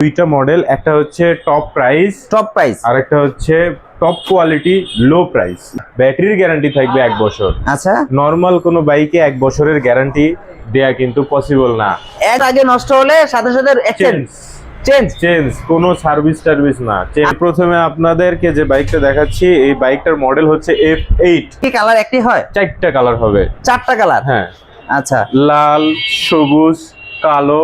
দুইটা মডেল, একটা হচ্ছে টপ প্রাইস আর একটা হচ্ছে টপ কোয়ালিটি লো প্রাইস। ব্যাটারির গ্যারান্টি থাকবে 1 বছর। আচ্ছা, নরমাল কোনো বাইকে 1 বছরের গ্যারান্টি দেয়া কিন্তু পসিবল না। এর আগে নষ্ট হলে সাথে সাথে চেঞ্জ কোনো সার্ভিস না। প্রথমে আপনাদেরকে যে বাইকটা দেখাচ্ছি, এই বাইকটার মডেল হচ্ছে F8। কি কালার একটি হয়? 4টা কালার হবে। 4টা কালার? হ্যাঁ। আচ্ছা, লাল, সবুজ, কালো,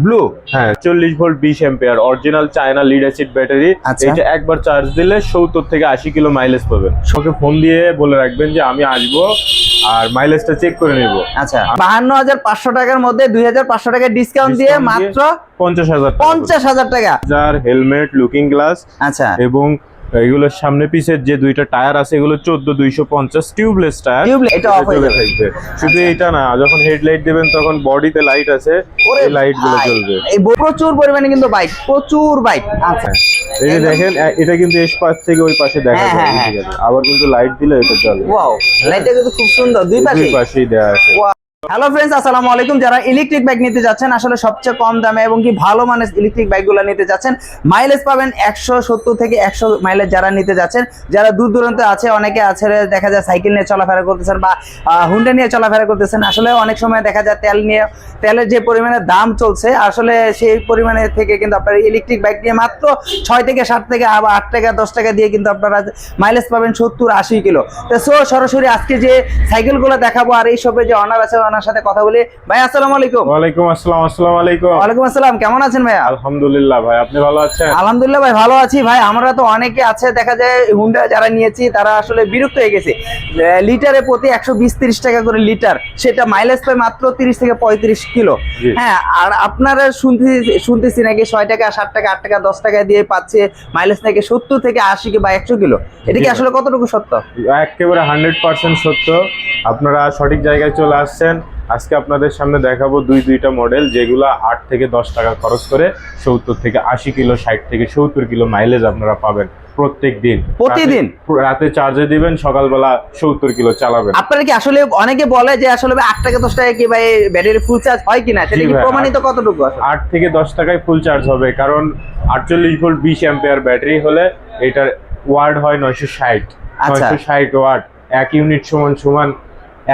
ব্লু। হ্যাঁ, 40 volt 20 ampere original China lead acid battery. এটা একবার চার্জ দিলে 70 থেকে 80 কিলো মাইলেজ পাবেন। সঙ্গে ফোন দিয়ে বলে রাখবেন যে আমি আসবো আর মাইলেজটা চেক করে নিব। আচ্ছা, 52,500 টাকার মধ্যে 2,500 টাকা ডিসকাউন্ট দিয়ে মাত্র 50,000 টাকা। যার হেলমেট, লুকিং গ্লাস, আচ্ছা, এবং এগুলোর সামনে পিছের যে দুইটা টায়ার আছে এগুলো 14,250 টিউবলেস টায়ার। এটা অফ হয়ে যাবে। শুধু এটা না, যখন হেডলাইট দিবেন তখন বডিতে লাইট আছে, এই লাইট গুলো জ্বলবে। এই প্রচুর পরিমাণে কিন্তু প্রচুর বাইক। আচ্ছা, এই যে দেখেন, এটা কিন্তু এই পাশ থেকে ওই পাশে দেখা যায়, ঠিক আছে? আবার কিন্তু লাইট দিলে এটা জ্বলে। ওয়াও, লাইটটা কিন্তু খুব সুন্দর, দুই পাশেই দেয়া আছে। হ্যালো ফ্রেন্ডস, আসসালামু আলাইকুম। যারা ইলেকট্রিক বাইক নিতে যাচ্ছেন, আসলে সবচেয়ে কম দামে এবং কি ভালো মানের ইলেকট্রিক বাইকগুলো নিতে যাচ্ছেন, মাইলেজ পাবেন 170 থেকে 100 মাইলেজ। যারা নিতে যাচ্ছেন, যারা দূর দূরান্তে আছে, অনেকে আছে দেখা যায় সাইকেল নিয়ে চলাফেরা করতেছেন বা হুন্ডা নিয়ে চলাফেরা করতেছেন। আসলে অনেক সময় দেখা যায় তেলের যে পরিমাণে দাম চলছে, আসলে সেই পরিমাণে থেকে কিন্তু আপনারা ইলেকট্রিক বাইক নিয়ে মাত্র 6 থেকে 7 থেকে আবার 8 টাকা 10 টাকা দিয়ে কিন্তু আপনারা মাইলেজ পাবেন 70-80 কিলো। তো সরাসরি আজকে যে সাইকেলগুলো দেখাবো আর এইসবের যে অনার আছে, ওনার সাথে কথা বলি। ভাই আসসালামু আলাইকুম। ওয়ালাইকুম আসসালাম। আসসালামু আলাইকুম। ওয়ালাইকুম আসসালাম। কেমন আছেন ভাই? আলহামদুলিল্লাহ ভাই, আপনি ভালো আছেন? আলহামদুলিল্লাহ ভাই, ভালো আছি ভাই। আমরা তো অনেকে আছে দেখা যায় হুন্ডা যারা নিয়েছি তারা আসলে বিরক্ত হয়ে গেছে। লিটারে প্রতি 120-30 টাকা করে লিটার, সেটা মাইলেজ পায় মাত্র 30 থেকে 35 কিলো। হ্যাঁ, আর আপনারা শুনতেছি নাকি 6 টাকা 7 টাকা 8 টাকা 10 টাকা দিয়ে পাচ্ছে মাইলেজ নাকি 70 থেকে 80 বা 100 কিলো। এটা কি আসলে কতটুকু সত্য? একেবারে 100% সত্য। আপনারা সঠিক জায়গায় চলে আসছেন। আজকে আপনাদের সামনে দেখাবো দুইটা মডেল, যেগুলা 8 থেকে 10 টাকা খরচ করে 70 থেকে 80 কিলো, 60 থেকে 70 কিলো মাইলেজ আপনারা পাবেন প্রতিদিন। রাতে চার্জে দিবেন, সকালবেলা 70 কিলো চালাবেন। আপনারা কি আসলে, অনেকে বলে যে আসলে 8 টাকা 10 টাকা কি ভাই ব্যাটারি ফুল চার্জ হয় কিনা, সেটা কি প্রমাণিত কতটুকু? 8 থেকে 10 টাকায় ফুল চার্জ হবে, কারণ 48 ভোল্ট 20 অ্যাম্পিয়ার ব্যাটারি হলে এটার ওয়াট হয় 960। 960 ওয়াট, 1 ইউনিট সমান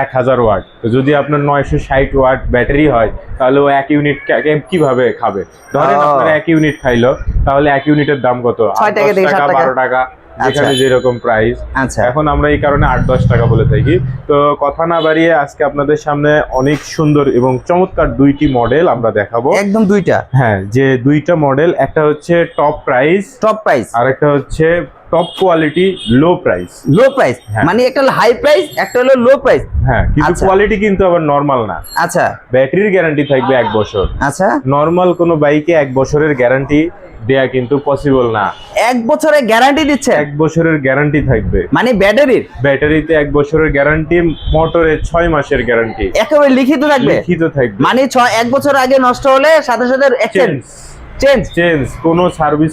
1000 ওয়াট। তো যদি আপনার 960 ওয়াট ব্যাটারি হয়, তাহলে ও 1 ইউনিট কিভাবে খাবে? ধরেন আপনার 1 ইউনিট খাইলো, তাহলে 1 ইউনিটের দাম কত? 6 টাকা থেকে 7 টাকা, 12 টাকা, যেখানে যেরকম প্রাইস। এখন আমরা এই কারণে 8-10 টাকা বলে থাকি। তো কথা না বাড়িয়ে আজকে আপনাদের সামনে অনেক সুন্দর এবং চমৎকার দুইটি মডেল আমরা দেখাবো। একদম দুইটা? হ্যাঁ, যে দুইটা মডেল, একটা হচ্ছে টপ প্রাইস আর একটা হচ্ছে টপ কোয়ালিটি লো প্রাইস। মানে একটা হলো হাই প্রাইস, একটা হলো লো প্রাইস। হ্যাঁ, কিন্তু কোয়ালিটি কিন্তু আবার নরমাল না। আচ্ছা, ব্যাটারির গ্যারান্টি থাকবে 1 বছর। আচ্ছা, নরমাল কোনো বাইকে 1 বছরের গ্যারান্টি দেয়া কিন্তু পসিবল না। 1 বছরের গ্যারান্টি দিচ্ছে? 1 বছরের গ্যারান্টি থাকবে। মানে ব্যাটারিতে 1 বছরের গ্যারান্টি, মোটরে 6 মাসের গ্যারান্টি একেবারে লিখিত থাকবে। মানে 1 বছর আগে নষ্ট হলে সাথে সাথে চেঞ্জ, কোনো সার্ভিস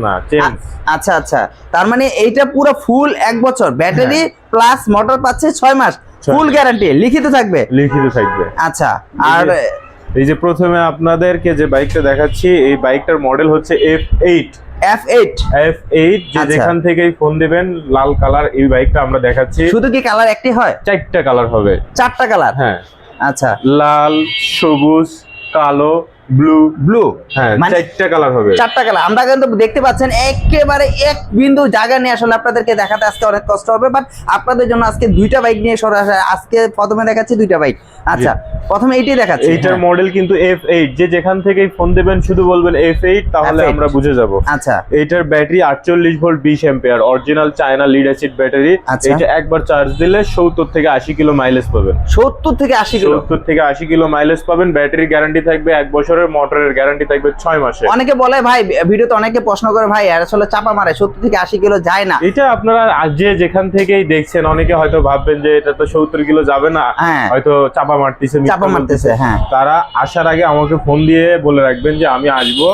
না, চেঞ্জ। আচ্ছা, তার মানে এইটা পুরো ফুল 1 বছর ব্যাটারি প্লাস মোটর পাচ্ছে 6 মাস, ফুল গ্যারান্টি লিখিত থাকবে। আচ্ছা, আর এই যে প্রথমে আপনাদেরকে যে বাইকটা দেখাচ্ছি, এই বাইকটার মডেল হচ্ছে F8। যে যেখান থেকেই ফোন দিবেন, লাল কালার এই বাইকটা আমরা দেখাচ্ছি। শুধু কি কালার একটি হয়? 4টা কালার হবে। 4টা কালার? হ্যাঁ। আচ্ছা, লাল, সবুজ, কালো, ব্লু। হ্যাঁ, 4টা কালার হবে। 4টা কালার। আমরা কিন্তু দেখতে পাচ্ছেন একেবারে এক বিন্দু জায়গা নিয়ে আসলে আপনাদেরকে দেখাতে আজকে অনেক কষ্ট হবে, বাট আপনাদের জন্য আজকে দুইটা বাইক নিয়ে সরাসরি আজকে প্রথমে দেখাচ্ছি দুইটা বাইক। আচ্ছা, প্রথমে এইটাই দেখাচ্ছি। এইটার মডেল কিন্তু F8। যে যেখান থেকেই ফোন দিবেন শুধু বলবেন F8, তাহলে আমরা বুঝে যাব। আচ্ছা, এইটার battery 48 volt 20 ampere original China lead acid battery. এটা একবার চার্জ দিলে 70 থেকে 80 কিলো মাইলেজ পাবেন। 70 থেকে 80 কিলো মাইলেজ পাবেন। ব্যাটারির গ্যারান্টি থাকবে 1 বছরের, মোটরের গ্যারান্টি থাকবে 6 মাসের। অনেকে বলে ভাই, ভিডিওতে অনেকে প্রশ্ন করে ভাই আসলে চাপা মারে 70 থেকে 80 কিলো যায় না। এটা আপনারা যে যেখান থেকেই দেখছেন, অনেকে হয়তো ভাববেন যে এটা তো 70 কিলো যাবে না, হয়তো চাপা মারতেছে। হ্যাঁ, তারা আসার আগে আমাকে ফোন দিয়ে বলে রাখবেন যে আমি আসবো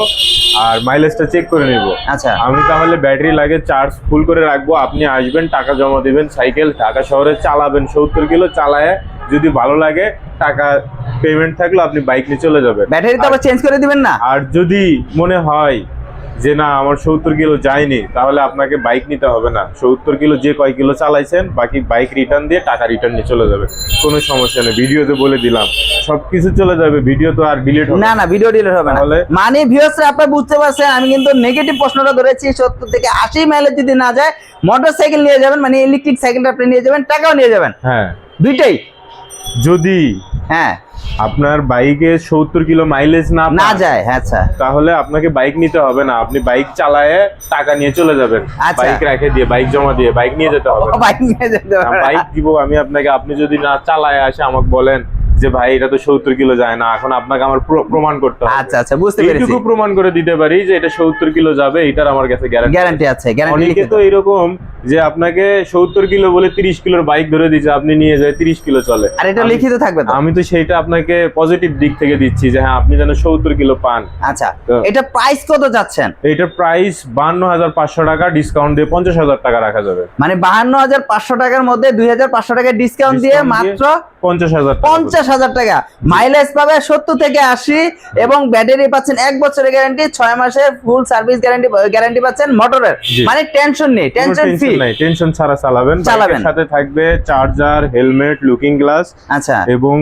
আর মাইলেজটা চেক করে নিব। আচ্ছা, আমি তাহলে ব্যাটারি লাগে চার্জ ফুল করে রাখবো, আপনি আসবেন, টাকা জমা দিবেন, সাইকেল ঢাকা শহরে চালাবেন, 70 কিলো চালায় যদি ভালো লাগে টাকা পেমেন্ট থাকলে আপনি বাইক নিয়ে চলে যাবেন। ব্যাটারি তো আবার চেঞ্জ করে দিবেন না? আর যদি মনে হয় যে না আমার 70 কিলো যায়নি, তাহলে আপনাকে বাইক নিতে হবে না। 70 কিলো যে কয় কিলো চালাইছেন বাকি বাইক রিটার্ন দিয়ে টাকা রিটার্ন নিয়ে চলে যাবে, কোনো সমস্যা নেই। ভিডিওতে বলে দিলাম সবকিছু চলে যাবে, ভিডিও তো আর ডিলিট হবে না। ভিডিও ডিলিট হবে না। তাহলে মানে ভিউয়ার্সরা আপনারা বুঝতে পারছেন, আমি কিন্তু নেগেটিভ প্রশ্নটা ধরেছি। 70 থেকে 80 মাইলেজ যদি না যায় মোটরসাইকেল নিয়ে যাবেন, মানে ইলেকট্রিক সাইকেলটা আপনি নিয়ে যাবেন, টাকাও নিয়ে যাবেন। হ্যাঁ, দুইটাই। যদি হ্যাঁ আপনার বাইকে 70 কিলো মাইলেজ না যায়, আচ্ছা, তাহলে আপনাকে বাইক নিতে হবে না। আপনি বাইক চালায়ে টাকা নিয়ে চলে যাবেন, আচ্ছা। বাইক রেখে দিয়ে বাইক জমা দিয়ে বাইক নিয়ে যেতে হবে। বাইক নিয়ে যেতে হবে। বাইক দিব আমি আপনাকে, আপনি যদি না চালায় আসে আমাকে বলেন যে ভাই এটা তো 70 কিলো যায় না, এখন আপনাকে আমার প্রমাণ করতে হবে। আচ্ছা, বুঝতে পেরেছি। এইটুকু প্রমাণ করে দিতে পারি যে এটা 70 কিলো যাবে, এটার আমার কাছে গ্যারান্টি আছে। অনেকে তো এরকম যে আপনাকে 70 কিলো বলে 30 কিলোর বাইক ধরে দিচ্ছে, আপনি নিয়ে যায় 30 কিলো চলে, আর এটা লিখিত থাকবে তো। আমি তো সেইটা আপনাকে পজিটিভ দিক থেকে দিচ্ছি যে হ্যাঁ আপনি যেন 70 কিলো পান। আচ্ছা, এটা প্রাইস কত যাচ্ছেন? এইটার প্রাইস 52,500 টাকা, ডিসকাউন্ট দিয়ে 50,000 টাকা রাখা যাবে। মানে 52,500 টাকার মধ্যে 2,500 টাকা ডিসকাউন্ট দিয়ে মাত্র 50,000 টাকা। মাইলেজ পাবে 70 থেকে 80 এবং ব্যাটারি পাচ্ছেন 1 বছরের গ্যারান্টি, 6 মাসের ফুল সার্ভিস গ্যারান্টি পাচ্ছেন মোটরের। মানে টেনশন নেই, টেনশন ফ্রি, টেনশন ছাড়া চালাবেন। বাইকের সাথে থাকবে চার্জার, হেলমেট, লুকিং গ্লাস। আচ্ছা, এবং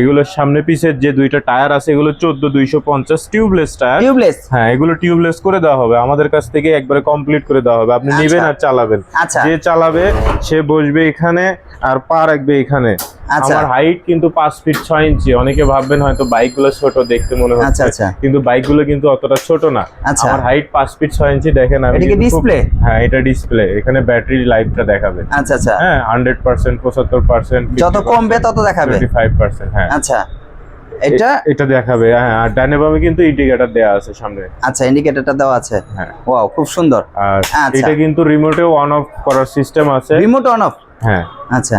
এগুলোর সামনে পিছের যে দুইটা টায়ার আছে এগুলো 14,250 টিউবলেস টায়ার। টিউবলেস? হ্যাঁ, এগুলো টিউবলেস করে দেওয়া হবে আমাদের কাছ থেকে, একবারে কমপ্লিট করে দেওয়া হবে। আপনি নেবেন আর চালাবেন। আচ্ছা, যে চালাবে সে বসবে এখানে আর পা রাখবে এখানে। আমার হাইট কিন্তু 5 ফিট 6 ইঞ্চি। অনেকে ভাববেন হয়তো বাইকগুলো ছোট দেখতে মনে হচ্ছে, কিন্তু বাইকগুলো কিন্তু অতটা ছোট না। আমার হাইট 5 ফিট 6 ইঞ্চি। দেখেন আমি এটা কি ডিসপ্লে? হ্যাঁ, এটা ডিসপ্লে। এখানে ব্যাটারি লাইফটা দেখাবে। আচ্ছা, হ্যাঁ, 100%, 75%, যত কমবে তত দেখাবে, 25%। হ্যাঁ, আচ্ছা, এটা দেখাবে। হ্যাঁ, আর ডানে বামে কিন্তু ইন্ডিকেটর দেয়া আছে সামনে। আচ্ছা, ইন্ডিকেটরটা দেওয়া আছে। হ্যাঁ, ওয়াও, খুব সুন্দর। আর এটা কিন্তু রিমোটে অন অফ করার সিস্টেম আছে। Remote on of? হ্যাঁ, আচ্ছা,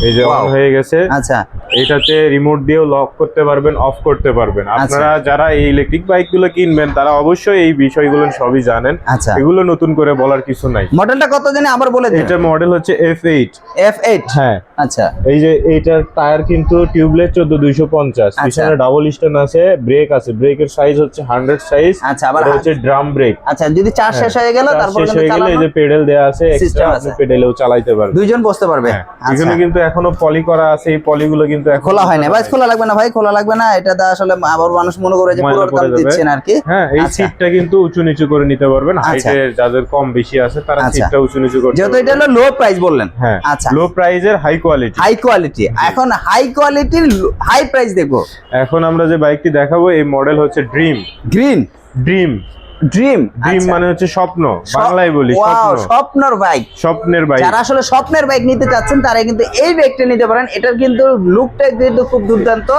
এই যে অন হয়ে গেছে। আচ্ছা, এটাতে রিমোট দিয়েও লক করতে পারবেন, অফ করতে পারবেন। আপনারা যারা এই ইলেকট্রিক বাইকগুলো কিনবেন তারা অবশ্যই এই বিষয়গুলো সবই জানেন। আচ্ছা, এগুলো নতুন করে বলার কিছু নাই। মডেলটা কত জানি আবার বলে দিন। এটা মডেল হচ্ছে F8। F8? হ্যাঁ, আচ্ছা। এই যে এইটার টায়ার কিন্তু টিউবলেস 14,250, পিছনে ডাবল স্ট্যান্ড আছে, ব্রেক আছে, ব্রেকের সাইজ হচ্ছে 100 সাইজ। আচ্ছা, আবার হচ্ছে ড্রাম ব্রেক। আচ্ছা, যদি চার্জ শেষ হয়ে গেল তারপর শেষ হয়ে গেলে এই যে পেডাল দেয়া আছে, এক্সট্রা আপনি পেডালেও চালাতে পারবেন, দুইজন বসতে পারবে। এখানে কিন্তু এখনো পলি করা আছে, এই পলিগুলো কিন্তু খোলা হয় না। ভাই খোলা লাগবে না, ভাই খোলা লাগবে না। এটা আসলে আবার মানুষ মনে করে যে পুরো দাম দিচ্ছেন আর কি। হ্যাঁ, এই সিটটা কিন্তু উঁচু নিচু করে নিতে পারবেন। হাইটে যাদের কম বেশি আছে তারা সিটটা উঁচু নিচু করতে পারবে। যেহেতু এটা হলো লো প্রাইস বললেন। হ্যাঁ, আচ্ছা, লো প্রাইজের হাই কোয়ালিটি। এখন হাই কোয়ালিটির হাই প্রাইস দেখবো। এখন আমরা যে বাইকটি দেখাবো এই মডেল হচ্ছে ড্রিম মানে হচ্ছে স্বপ্ন, বাংলায় বলি স্বপ্নের বাইক। যারা আসলে স্বপ্নের বাইক নিতে চাচ্ছেন তারা কিন্তু এই বাইকটা নিতে পারেন। এটার কিন্তু লুকটা কিন্তু খুব দুর্দান্ত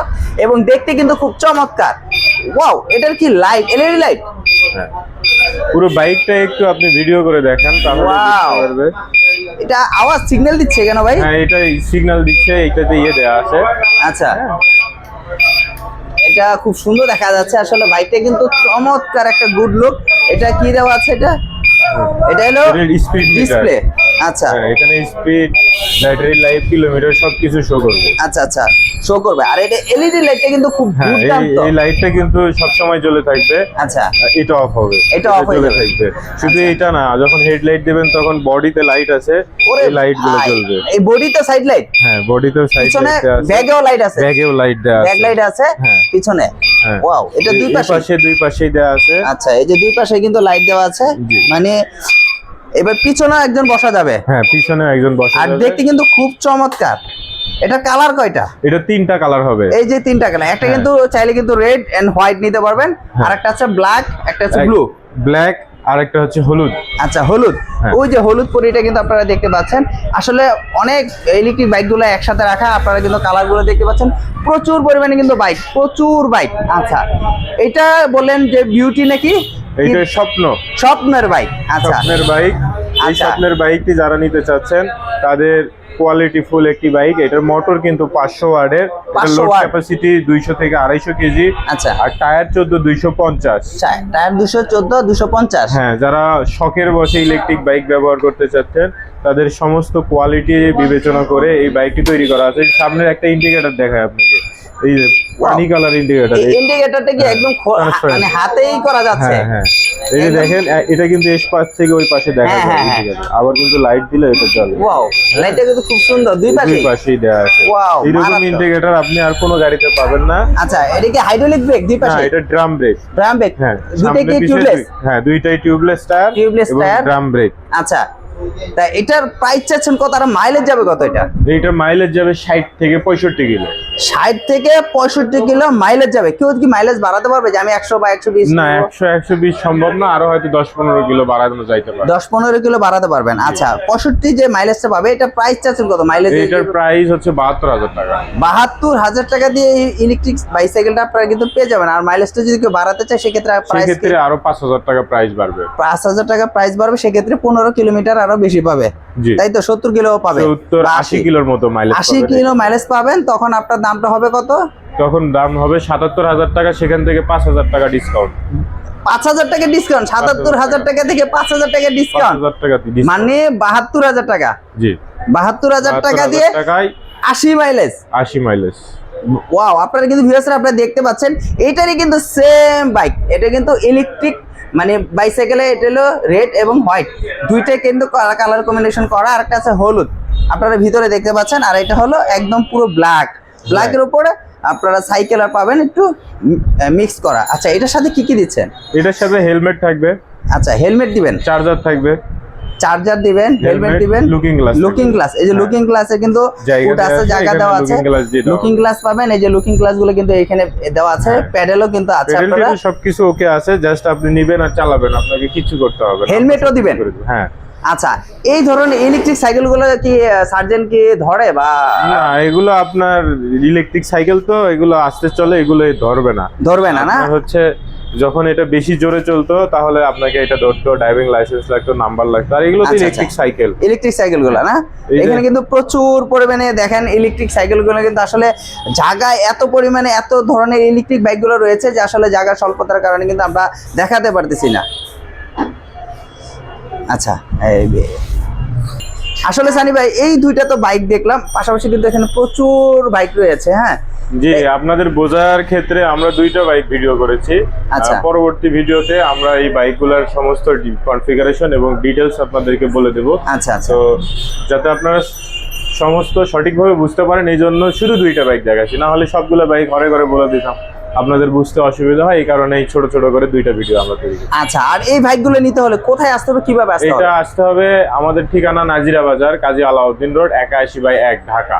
এবং দেখতে কিন্তু খুব চমৎকার। ওয়াও, এটার কি লাইট, এলইডি লাইট। হ্যাঁ, পুরো বাইকটা একটু আপনি ভিডিও করে দেখান তাহলে বুঝতে পারবে। এটা আওয়াজ সিগন্যাল দিচ্ছে কেন ভাই? হ্যাঁ, এটা সিগন্যাল দিচ্ছে, এটাতে দেয়া আছে। আচ্ছা, এটা খুব সুন্দর দেখা যাচ্ছে। আসলে বাইকটা কিন্তু চমৎকার একটা গুড লুক। এটা কি দেওয়া আছে? এটা হলো স্পিড ডিসপ্লে। আচ্ছা, এখানে স্পিড, ব্যাটারি লাইফ, কিলোমিটার সবকিছু শো করবে। আচ্ছা, শো করবে। আর এটা এলইডি লাইটটা কিন্তু খুব দুর্দান্ত। এই লাইটটা কিন্তু সব সময় জ্বলে থাকবে। আচ্ছা, এটা অফ হবে, এটা অফ হয়ে থাকবে। শুধু এটা না, যখন হেডলাইট দিবেন তখন বডিতে লাইট আছে, এই লাইটগুলো জ্বলবে। এই বডিতে সাইড লাইট? হ্যাঁ, বডিতেও সাইড লাইট আছে, ব্যাগেও লাইট আছে, ব্যাগেও লাইট দেয়া আছে, ব্যাগ লাইট আছে পিছনে। ওয়াও, এটা দুই পাশেই দেয়া আছে। আচ্ছা, এই যে দুই পাশে কিন্তু লাইট দেওয়া আছে। মানে এবার পিছনে একজন বসা যাবে। হ্যাঁ, পিছনে একজন বসা যাবে। আর দেখতে কিন্তু খুব চমৎকার। এটা কালার কয়টা? এটা 3টা কালার হবে। এই যে 3টা কালার, একটা কিন্তু চাইলে কিন্তু রেড এন্ড হোয়াইট নিতে পারবেন, আর একটা আছে ব্ল্যাক, একটা আছে ব্ল্যাক, আর একটা হচ্ছে হলুদ। আচ্ছা, হলুদ। ওই যে হলুদ পরিটা কিন্তু আপনারা দেখতে পাচ্ছেন। আসলে অনেক ইলেকট্রিক বাইকগুলো একসাথে রাখা, আপনারা কিন্তু কালারগুলো দেখতে পাচ্ছেন। প্রচুর পরিমাণে কিন্তু প্রচুর বাইক। আচ্ছা, এটা বললেন যে বিউটি নাকি? এইটা স্বপ্নের বাইক। আচ্ছা, স্বপ্নের বাইক। এই স্বপ্নের বাইকটি যারা নিতে চাচ্ছেন তাদের কোয়ালিটি ফুল একটি বাইক। এটার মোটর কিন্তু 500 ওয়াটের, লোড ক্যাপাসিটি 200 থেকে 250 কেজি। আচ্ছা, আর টায়ার 14,250। টায়ার 214, 250। হ্যাঁ, যারা শখের বসে ইলেকট্রিক বাইক ব্যবহার করতে চাচ্ছেন তাদের সমস্ত কোয়ালিটি বিবেচনা করে এই বাইকটি তৈরি করা আছে। সামনের একটা ইন্ডিকেটর দেখায় আপনাকে, এই যে পানি কালার ইন্ডিকেটর। এই ইন্ডিকেটরটা কি একদম মানে হাতেই করা যাচ্ছে? হ্যাঁ হ্যাঁ, এই যে দেখেন এটা কিন্তু এই পাশ থেকে ওই পাশে দেখা যায় ইন্ডিকেটর। আবার কিন্তু লাইট দিলে এটা জ্বলে। ওয়াও, লাইটটা কিন্তু খুব সুন্দর, দুই পাশেই দেওয়া আছে। ওয়াও, এরকম ইন্ডিকেটর আপনি আর কোনো গাড়িতে পাবেন না। আচ্ছা, এটা কি হাইড্রোলিক ব্রেক দুই পাশে? না, এটা ড্রাম ব্রেক। ড্রাম ব্রেক, হ্যাঁ, দুইটাই কি টিউবলেস? হ্যাঁ, দুইটাই টিউবলেস টায়ার এবং ড্রাম ব্রেক। আচ্ছা, তা এটার প্রাইস চাচ্ছেন কত আর মাইলেজ যাবে কত? এইটার মাইলেজ যাবে 60 থেকে 65 কিলো। 60 থেকে 65 কিলো মাইলেজ যাবে। কেউ কি মাইলেজ বাড়াতে পারবে যে আমি 100 বা 120? না, 100-120 সম্ভব না, আরো হয়তো 10-15 কিলো বাড়ানো যাইতে পারে। 10-15 কিলো বাড়াতে পারবেন। আচ্ছা, 65 যে মাইলেজটা পাবে এটা প্রাইস চাচ্ছেন কত মাইলেজ? এটার প্রাইস হচ্ছে 72,000 টাকা। 72,000 টাকা দিয়ে এই ইলেকট্রিক বাইসাইকেলটা আপনারা কিন্তু পেয়ে যাবেন। আর মাইলেজটা যদি কেউ বাড়াতে চায় সেক্ষেত্রে আরো 5,000 টাকা প্রাইস বাড়বে। 5,000 টাকা প্রাইস বাড়বে, সেক্ষেত্রে 15 কিলোমিটার আরো বেশি পাবে। তাই তো 70 কিলো পাবে, 70-80 কিলোর মতো মাইলেজ। 80 কিলো মাইলেজ পাবেন। তখন আপনার দামটা হবে কত? তখন দাম হবে 77,000 টাকা, সেখান থেকে 5,000 টাকা ডিসকাউন্ট। 5,000 টাকা ডিসকাউন্ট, 77,000 টাকা থেকে 5,000 টাকা ডিসকাউন্ট, 5,000 টাকা মানে 72,000 টাকা। জি, 72,000 টাকা দিয়ে 80 মাইলেজ। 80 মাইলেজ। ওয়াও, আপনারা কিন্তু ভিউয়ার্সরা আপনারা দেখতে পাচ্ছেন এটারই কিন্তু সেম বাইক। এটা কিন্তু ইলেকট্রিক মানে বাইসাইকেলে, এটা হলো রেড এবং হোয়াইট, দুইটাই কিন্তু কালার কম্বিনেশন করা। আর একটা আছে হলুদ, আপনারা ভিতরে দেখতে পাচ্ছেন। আর এটা হলো একদম পুরো ব্ল্যাকের উপরে আপনারা সাইকেল আর পাবেন একটু মিক্স করা। আচ্ছা, এটার সাথে কি কি দিচ্ছেন? এটার সাথে হেলমেট থাকবে। আচ্ছা, হেলমেট দিবেন, চার্জার থাকবে, চার্জার দিবেন, হেলমেট দিবেন, লুকিং গ্লাস। এই যে লুকিং গ্লাসে কিন্তু ফুট আছে, জায়গা দেওয়া আছে, লুকিং গ্লাস পাবেন। এই যে লুকিং গ্লাস গুলো কিন্তু এখানে দেওয়া আছে, প্যাডেলও কিন্তু আছে। আপনারা সবকিছু ওকে আছে, জাস্ট আপনি নেবেন আর চালাবেন, আপনাকে কিছু করতে হবে না। হেলমেটও দিবেন। হ্যাঁ। আচ্ছা, এই ধরনের ইলেকট্রিক সাইকেল গুলো কি সার্জেন কি ধরে বা না? এগুলো আপনার ইলেকট্রিক সাইকেল তো, এগুলো আস্তে চলে, এগুলো ধরবে না না হচ্ছে যখন এটা বেশি জোরে চলতো তাহলে আপনাকে এটা ধরতো, ড্রাইভিং লাইসেন্স লাগতো, নাম্বার লাগতো। আর এগুলো তো ইলেকট্রিক সাইকেল গুলো না, এখানে কিন্তু প্রচুর পরিমাণে দেখেন ইলেকট্রিক সাইকেল গুলো কিন্তু আসলে জায়গায় এত পরিমাণে এত ধরনের ইলেকট্রিক বাইক গুলো রয়েছে যে আসলে জায়গা স্বল্পতার কারণে কিন্তু আমরা দেখাতে পারতেছি না। আচ্ছা, আসলে সানি ভাই এই দুইটা তো বাইক দেখলাম, পাশাপাশি কিন্তু এখানে প্রচুর বাইক রয়েছে। হ্যাঁ জি, আপনাদের বোঝার ক্ষেত্রে আমরা দুইটা বাইক ভিডিও করেছি। আচ্ছা, পরবর্তী ভিডিওতে আমরা এই বাইকগুলোর সমস্ত কনফিগারেশন এবং ডিটেলস আপনাদেরকে বলে দেব। আচ্ছা, তো যাতে আপনারা সমস্ত সঠিকভাবে বুঝতে পারেন, এই জন্য শুধু দুইটা বাইক দেখাচ্ছি, না হলে সবগুলো বাইক ঘরে ঘরে বলে দিতাম, আপনাদের বুঝতে অসুবিধা হয়। এই কারণে এই ছোট ছোট করে দুইটা ভিডিও আমরা তৈরি করি। আচ্ছা, আর এই বাইকগুলো নিতে হলে কোথায় আসতে হবে, কিভাবে আসতে হবে? এটা আসতে হবে আমাদের ঠিকানা নাজিরা বাজার, কাজী আলাউদ্দিন রোড, 81/1 ঢাকা।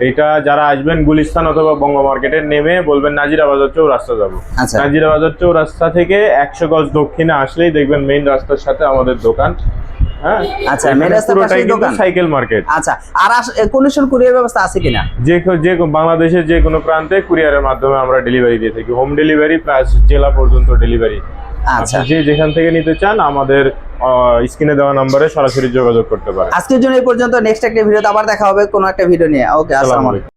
এটা যারা আসবেন গুলিস্তান অথবা বঙ্গ মার্কেটে নেমে বলবেন নাজিরা বাজার চৌরাস্তা যাবো। নাজিরা বাজার চৌরাস্তা থেকে 100 গজ দক্ষিণে আসলেই দেখবেন মেইন রাস্তার সাথে আমাদের দোকান। হ্যাঁ, আচ্ছা, মেইন রাস্তার পাশেই দোকান, সাইকেল মার্কেট। আচ্ছা, আর কন্ডিশন কুরিয়ার ব্যবস্থা আছে কিনা? যে বাংলাদেশের যে কোনো প্রান্তে কুরিয়ারের মাধ্যমে আমরা ডেলিভারি দিয়ে থাকি, হোম ডেলিভারি প্লাস জেলা পর্যন্ত ডেলিভারি। আচ্ছা, যে যেখান থেকে নিতে চান আমাদের স্ক্রিনে দেওয়া নম্বরে সরাসরি যোগাযোগ করতে পারেন। আজকের জন্য এই পর্যন্ত, নেক্সট একটা ভিডিওতে আবার দেখা হবে কোনো একটা ভিডিও নিয়ে। ওকে, আসসালামু আলাইকুম।